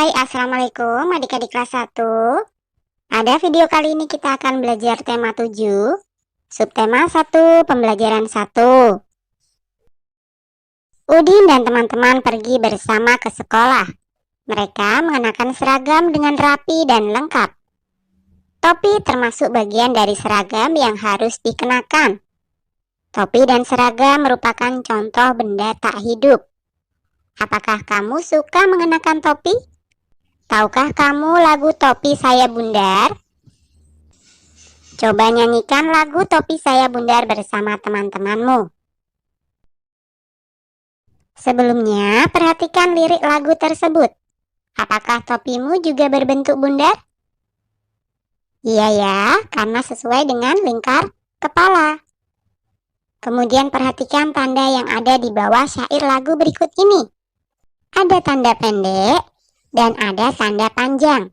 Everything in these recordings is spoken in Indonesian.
Hai, Assalamualaikum adik-adik kelas 1. Pada video kali ini kita akan belajar tema 7, subtema 1, pembelajaran 1. Udin dan teman-teman pergi bersama ke sekolah. Mereka mengenakan seragam dengan rapi dan lengkap. Topi termasuk bagian dari seragam yang harus dikenakan. Topi dan seragam merupakan contoh benda tak hidup. Apakah kamu suka mengenakan topi? Tahukah kamu lagu Topi Saya Bundar? Coba nyanyikan lagu Topi Saya Bundar bersama teman-temanmu. Sebelumnya, perhatikan lirik lagu tersebut. Apakah topimu juga berbentuk bundar? Iya ya, karena sesuai dengan lingkar kepala. Kemudian perhatikan tanda yang ada di bawah syair lagu berikut ini. Ada tanda pendek dan ada tanda panjang.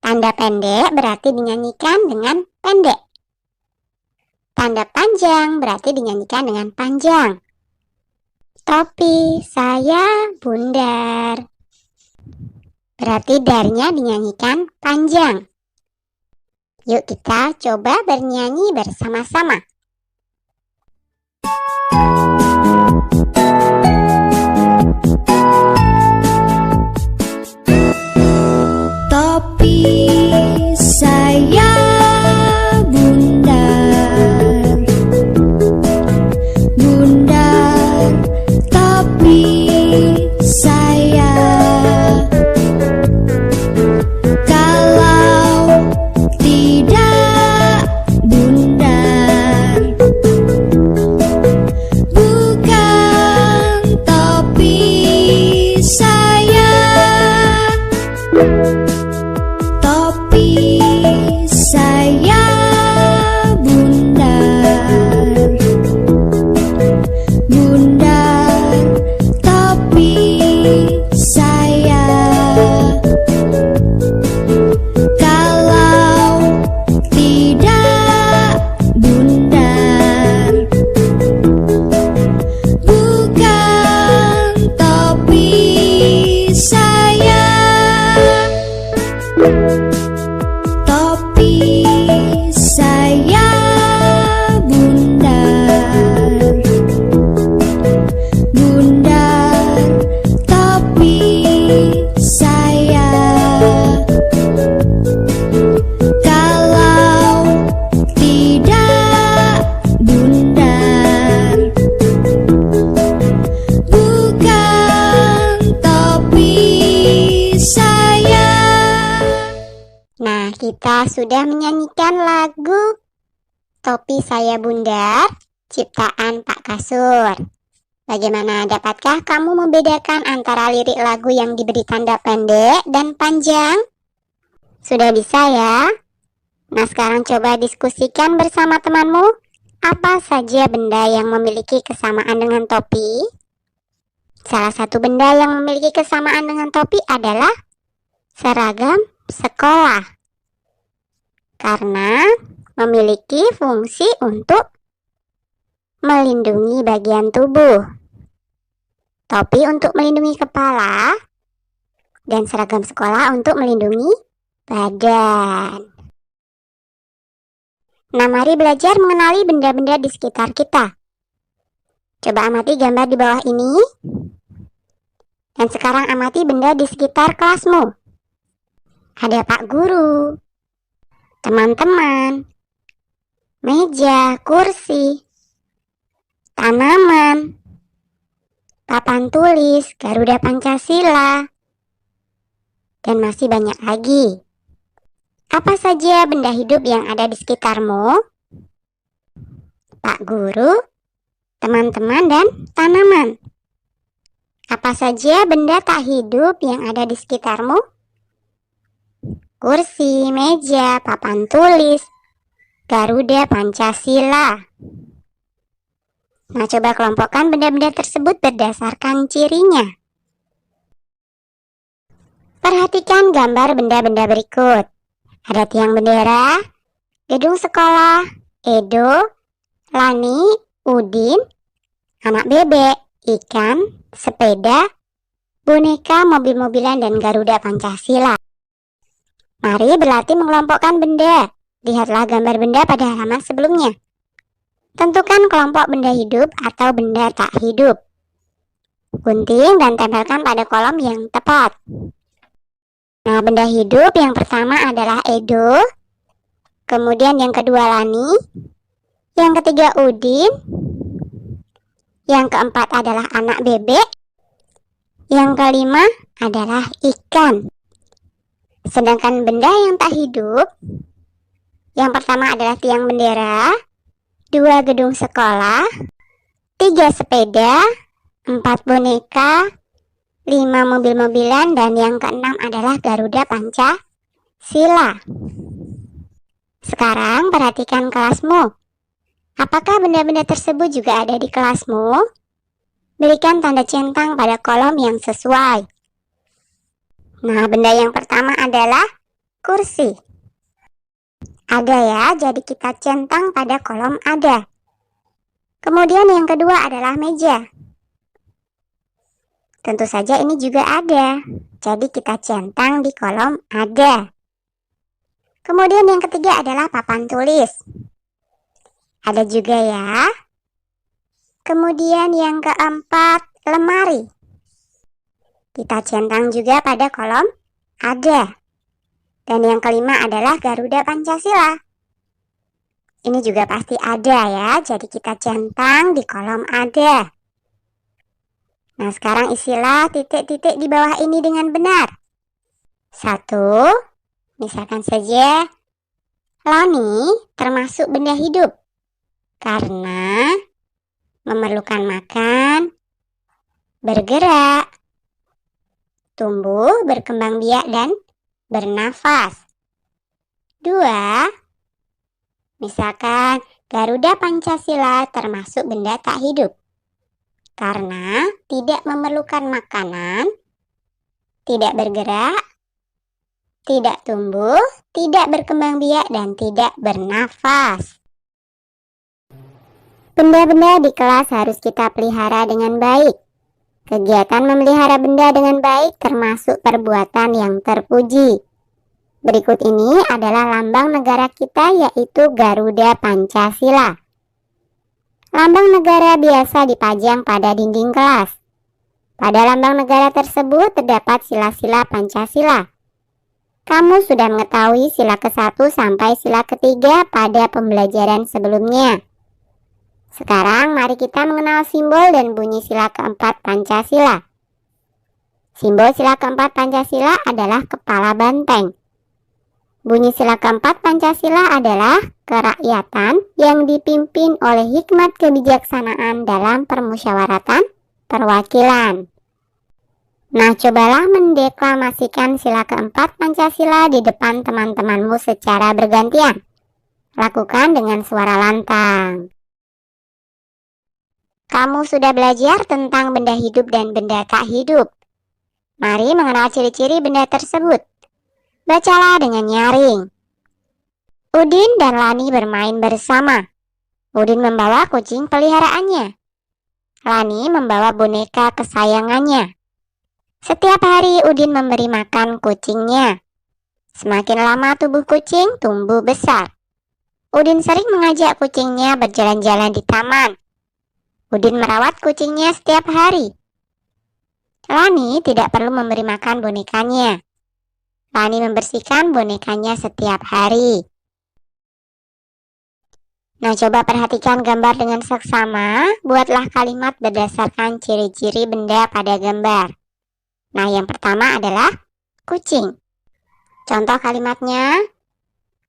Tanda pendek berarti dinyanyikan dengan pendek. Tanda panjang berarti dinyanyikan dengan panjang. Topi saya bundar. Berarti darnya dinyanyikan panjang. Yuk kita coba bernyanyi bersama-sama. Saya bundar, bundar, topi saya. Kalau tidak bundar, bukan topi saya. Topi saya bundar, bundar, topi saya. Kalau tidak bundar, bukan topi saya. Topi saya bundar, bundar, topi saya. Kalau tidak bundar, bukan topi saya. Nah, kita sudah menyanyikan lagu Topi Saya Bundar, ciptaan Pak Kasur. Bagaimana, dapatkah kamu membedakan antara lirik lagu yang diberi tanda pendek dan panjang? Sudah bisa ya? Nah, sekarang coba diskusikan bersama temanmu. Apa saja benda yang memiliki kesamaan dengan topi? Salah satu benda yang memiliki kesamaan dengan topi adalah seragam sekolah, karena memiliki fungsi untuk melindungi bagian tubuh. Topi untuk melindungi kepala dan seragam sekolah untuk melindungi badan. Nah, mari belajar mengenali benda-benda di sekitar kita. Coba amati gambar di bawah ini. Dan sekarang amati benda di sekitar kelasmu. Ada Pak Guru, teman-teman, meja, kursi, tanaman, papan tulis, Garuda Pancasila, dan masih banyak lagi. Apa saja benda hidup yang ada di sekitarmu? Pak Guru, teman-teman, dan tanaman. Apa saja benda tak hidup yang ada di sekitarmu? Kursi, meja, papan tulis, Garuda Pancasila. Nah, coba kelompokkan benda-benda tersebut berdasarkan cirinya. Perhatikan gambar benda-benda berikut. Ada tiang bendera, gedung sekolah, Edo, Lani, Udin, anak bebek, ikan, sepeda, boneka, mobil-mobilan, dan Garuda Pancasila. Mari berlatih mengelompokkan benda. Lihatlah gambar benda pada halaman sebelumnya. Tentukan kelompok benda hidup atau benda tak hidup. Gunting dan tempelkan pada kolom yang tepat. Nah, benda hidup yang pertama adalah Edo, kemudian yang kedua Lani, yang ketiga Udin, yang keempat adalah anak bebek, yang kelima adalah ikan. Sedangkan benda yang tak hidup, yang pertama adalah tiang bendera, 2 gedung sekolah, 3 sepeda, 4 boneka, 5 mobil-mobilan, dan yang keenam adalah Garuda Pancasila. Sekarang perhatikan kelasmu. Apakah benda-benda tersebut juga ada di kelasmu? Berikan tanda centang pada kolom yang sesuai. Nah, benda yang pertama adalah kursi. Ada ya, jadi kita centang pada kolom ada. Kemudian yang kedua adalah meja. Tentu saja ini juga ada, jadi kita centang di kolom ada. Kemudian yang ketiga adalah papan tulis. Ada juga ya. Kemudian yang keempat, lemari. Kita centang juga pada kolom ada. Dan yang kelima adalah Garuda Pancasila. Ini juga pasti ada ya, jadi kita centang di kolom ada. Nah, sekarang isilah titik-titik di bawah ini dengan benar. 1, misalkan saja Lani termasuk benda hidup karena memerlukan makan, bergerak, tumbuh, berkembang biak, dan bernafas. 2, misalkan Garuda Pancasila termasuk benda tak hidup karena tidak memerlukan makanan, tidak bergerak, tidak tumbuh, tidak berkembang biak, dan tidak bernafas. Benda-benda di kelas harus kita pelihara dengan baik. Kegiatan memelihara benda dengan baik termasuk perbuatan yang terpuji. Berikut ini adalah lambang negara kita, yaitu Garuda Pancasila. Lambang negara biasa dipajang pada dinding kelas. Pada lambang negara tersebut terdapat sila-sila Pancasila. Kamu sudah mengetahui sila ke-1 sampai sila ke-3 pada pembelajaran sebelumnya. Sekarang mari kita mengenal simbol dan bunyi sila ke-4 Pancasila. Simbol sila ke-4 Pancasila adalah kepala banteng. Bunyi sila ke-4 Pancasila adalah kerakyatan yang dipimpin oleh hikmat kebijaksanaan dalam permusyawaratan perwakilan. Nah, cobalah mendeklamasikan sila ke-4 Pancasila di depan teman-temanmu secara bergantian. Lakukan dengan suara lantang. Kamu sudah belajar tentang benda hidup dan benda tak hidup. Mari mengenal ciri-ciri benda tersebut. Bacalah dengan nyaring. Udin dan Lani bermain bersama. Udin membawa kucing peliharaannya. Lani membawa boneka kesayangannya. Setiap hari Udin memberi makan kucingnya. Semakin lama tubuh kucing tumbuh besar. Udin sering mengajak kucingnya berjalan-jalan di taman. Udin merawat kucingnya setiap hari. Lani tidak perlu memberi makan bonekanya. Lani membersihkan bonekanya setiap hari. Nah, coba perhatikan gambar dengan seksama. Buatlah kalimat berdasarkan ciri-ciri benda pada gambar. Nah, yang pertama adalah kucing. Contoh kalimatnya,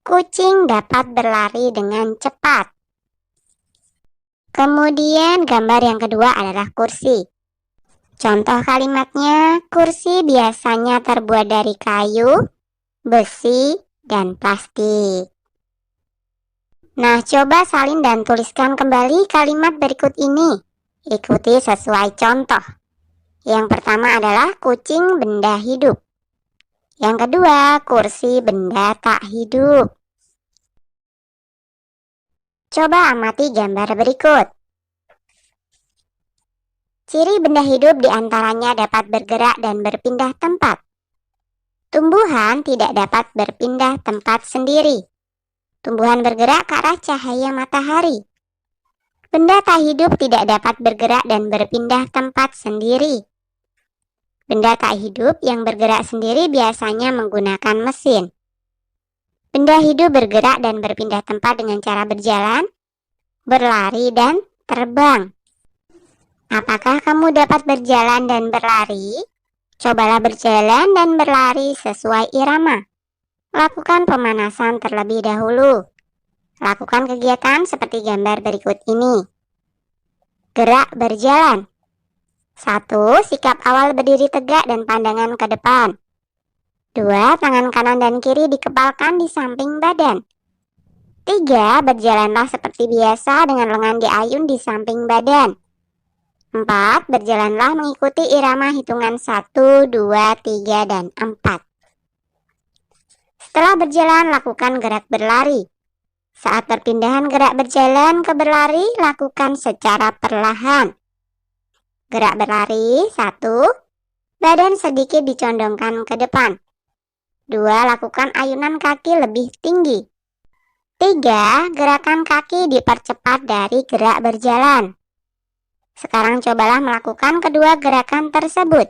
kucing dapat berlari dengan cepat. Kemudian gambar yang kedua adalah kursi. Contoh kalimatnya, kursi biasanya terbuat dari kayu, besi, dan plastik. Nah, coba salin dan tuliskan kembali kalimat berikut ini. Ikuti sesuai contoh. Yang pertama adalah kucing benda hidup. Yang kedua, kursi benda tak hidup. Coba amati gambar berikut. Ciri benda hidup diantaranya dapat bergerak dan berpindah tempat. Tumbuhan tidak dapat berpindah tempat sendiri. Tumbuhan bergerak ke arah cahaya matahari. Benda tak hidup tidak dapat bergerak dan berpindah tempat sendiri. Benda tak hidup yang bergerak sendiri biasanya menggunakan mesin. Benda hidup bergerak dan berpindah tempat dengan cara berjalan, berlari, dan terbang. Apakah kamu dapat berjalan dan berlari? Cobalah berjalan dan berlari sesuai irama. Lakukan pemanasan terlebih dahulu. Lakukan kegiatan seperti gambar berikut ini. Gerak berjalan. 1. Sikap awal berdiri tegak dan pandangan ke depan. 2. Tangan kanan dan kiri dikepalkan di samping badan. 3. Berjalanlah seperti biasa dengan lengan diayun di samping badan. 4. Berjalanlah mengikuti irama hitungan 1, 2, 3, dan 4. Setelah berjalan, lakukan gerak berlari. Saat perpindahan gerak berjalan ke berlari, lakukan secara perlahan. Gerak berlari. 1. Badan sedikit dicondongkan ke depan. 2. Lakukan ayunan kaki lebih tinggi. 3. Gerakan kaki dipercepat dari gerak berjalan. Sekarang cobalah melakukan kedua gerakan tersebut.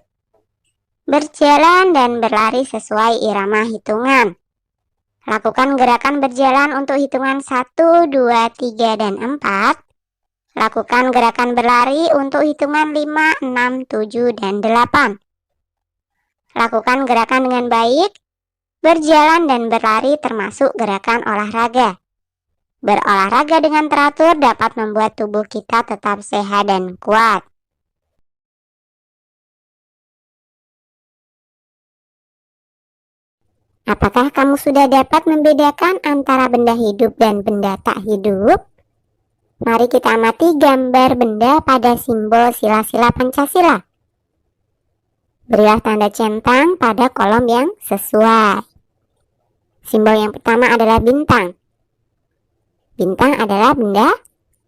Berjalan dan berlari sesuai irama hitungan. Lakukan gerakan berjalan untuk hitungan 1, 2, 3, dan 4. Lakukan gerakan berlari untuk hitungan 5, 6, 7, dan 8. Lakukan gerakan dengan baik. Berjalan dan berlari termasuk gerakan olahraga. Berolahraga dengan teratur dapat membuat tubuh kita tetap sehat dan kuat. Apakah kamu sudah dapat membedakan antara benda hidup dan benda tak hidup? Mari kita amati gambar benda pada simbol sila-sila Pancasila. Berilah tanda centang pada kolom yang sesuai. Simbol yang pertama adalah bintang. Bintang adalah benda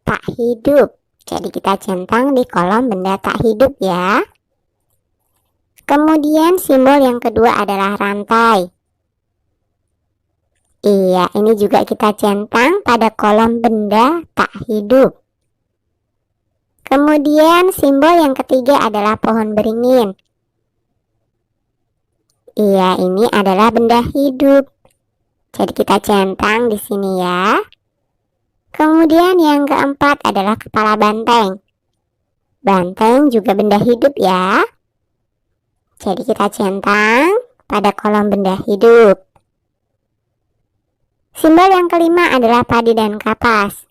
tak hidup. Jadi kita centang di kolom benda tak hidup ya. Kemudian simbol yang kedua adalah rantai. Iya, ini juga kita centang pada kolom benda tak hidup. Kemudian simbol yang ketiga adalah pohon beringin. Iya, ini adalah benda hidup. Jadi kita centang di sini ya. Kemudian yang keempat adalah kepala banteng. Banteng juga benda hidup ya. Jadi kita centang pada kolom benda hidup. Simbol yang kelima adalah padi dan kapas.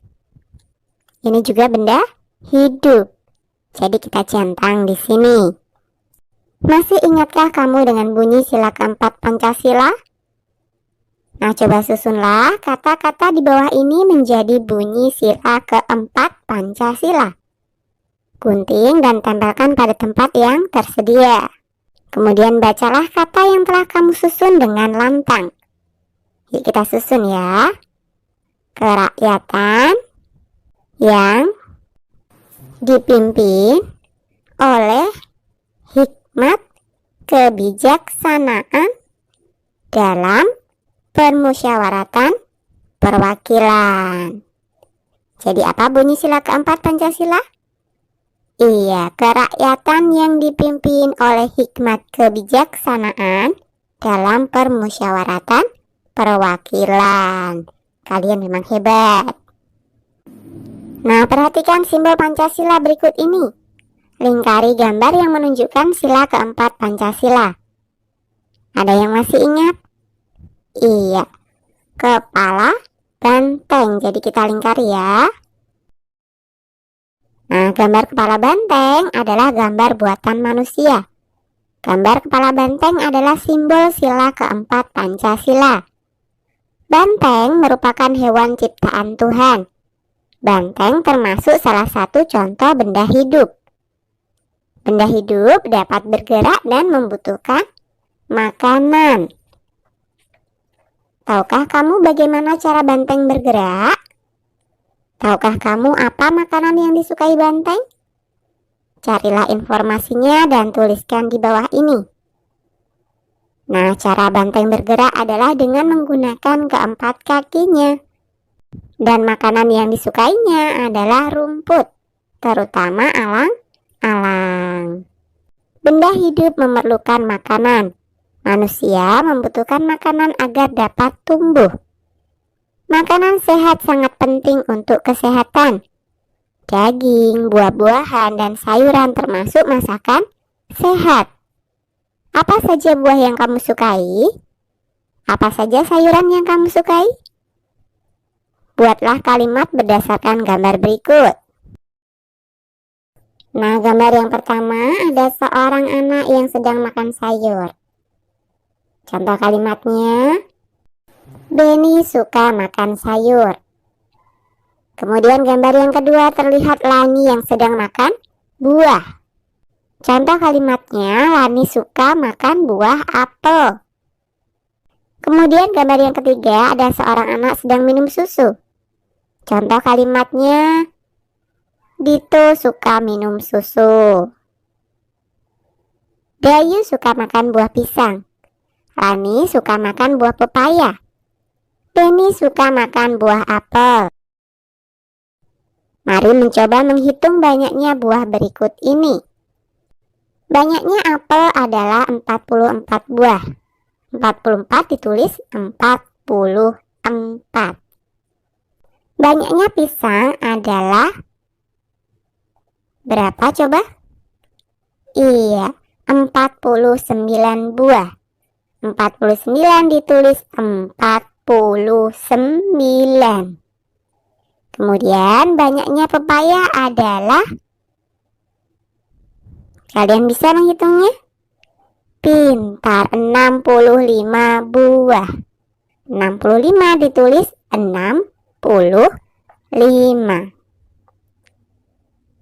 Ini juga benda hidup. Jadi kita centang di sini. Masih ingatkah kamu dengan bunyi sila keempat Pancasila? Nah, coba susunlah kata-kata di bawah ini menjadi bunyi sila keempat Pancasila. Gunting dan tempelkan pada tempat yang tersedia. Kemudian bacalah kata yang telah kamu susun dengan lantang. Yuk kita susun ya. Kerakyatan yang dipimpin oleh hikmat kebijaksanaan dalam permusyawaratan perwakilan. Jadi apa bunyi sila keempat Pancasila? Iya, kerakyatan yang dipimpin oleh hikmat kebijaksanaan dalam permusyawaratan perwakilan. Kalian memang hebat. Nah, perhatikan simbol Pancasila berikut ini. Lingkari gambar yang menunjukkan sila keempat Pancasila. Ada yang masih ingat? Iya, kepala banteng. Jadi kita lingkari ya. Nah, gambar kepala banteng adalah gambar buatan manusia. Gambar kepala banteng adalah simbol sila keempat Pancasila. Banteng merupakan hewan ciptaan Tuhan. Banteng termasuk salah satu contoh benda hidup. Benda hidup dapat bergerak dan membutuhkan makanan. Tahukah kamu bagaimana cara banteng bergerak? Tahukah kamu apa makanan yang disukai banteng? Carilah informasinya dan tuliskan di bawah ini. Nah, cara banteng bergerak adalah dengan menggunakan keempat kakinya. Dan makanan yang disukainya adalah rumput, terutama alang-alang. Benda hidup memerlukan makanan. Manusia membutuhkan makanan agar dapat tumbuh. Makanan sehat sangat penting untuk kesehatan. Daging, buah-buahan, dan sayuran termasuk masakan sehat. Apa saja buah yang kamu sukai? Apa saja sayuran yang kamu sukai? Buatlah kalimat berdasarkan gambar berikut. Nah, gambar yang pertama ada seorang anak yang sedang makan sayur. Contoh kalimatnya, Benny suka makan sayur. Kemudian gambar yang kedua terlihat Lani yang sedang makan buah. Contoh kalimatnya, Lani suka makan buah apel. Kemudian gambar yang ketiga ada seorang anak sedang minum susu. Contoh kalimatnya, Dito suka minum susu. Dayu suka makan buah pisang. Lani suka makan buah pepaya. Benny suka makan buah apel. Mari mencoba menghitung banyaknya buah berikut ini. Banyaknya apel adalah 44 buah. 44 ditulis 44. Banyaknya pisang adalah berapa coba? Iya, 49 buah. 49 ditulis 49. Kemudian banyaknya pepaya adalah, kalian bisa menghitungnya? Pintar, 65 buah. 65 ditulis 65.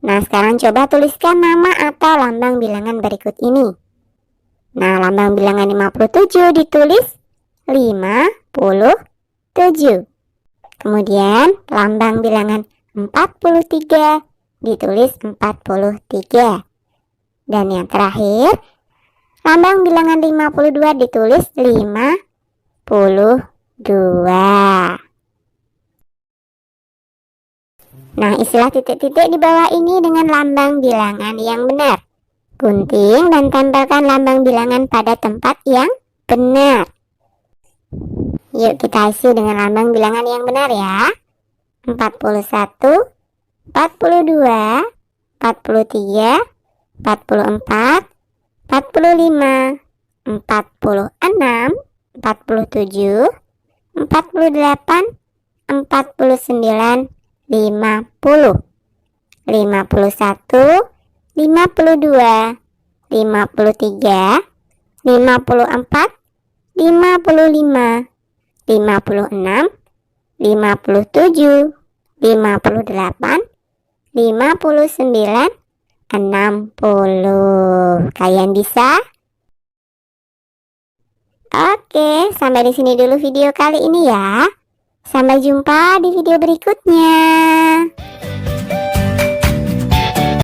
Nah, sekarang coba tuliskan nama atau lambang bilangan berikut ini. Nah, lambang bilangan 57 ditulis 57. Kemudian lambang bilangan 43 ditulis 43. Dan yang terakhir, lambang bilangan 52 ditulis 52. Nah, istilah titik-titik di bawah ini dengan lambang bilangan yang benar. Gunting dan tempelkan lambang bilangan pada tempat yang benar. Yuk kita isi dengan lambang bilangan yang benar ya. 41, 42, 43, 44, 45, 46, 47, 48, 49, 50, 51, 52, 53, 54, 55, 56, 57, 58, 59, 60. Kalian bisa? Oke, sampai di sini dulu video kali ini ya. Sampai jumpa di video berikutnya.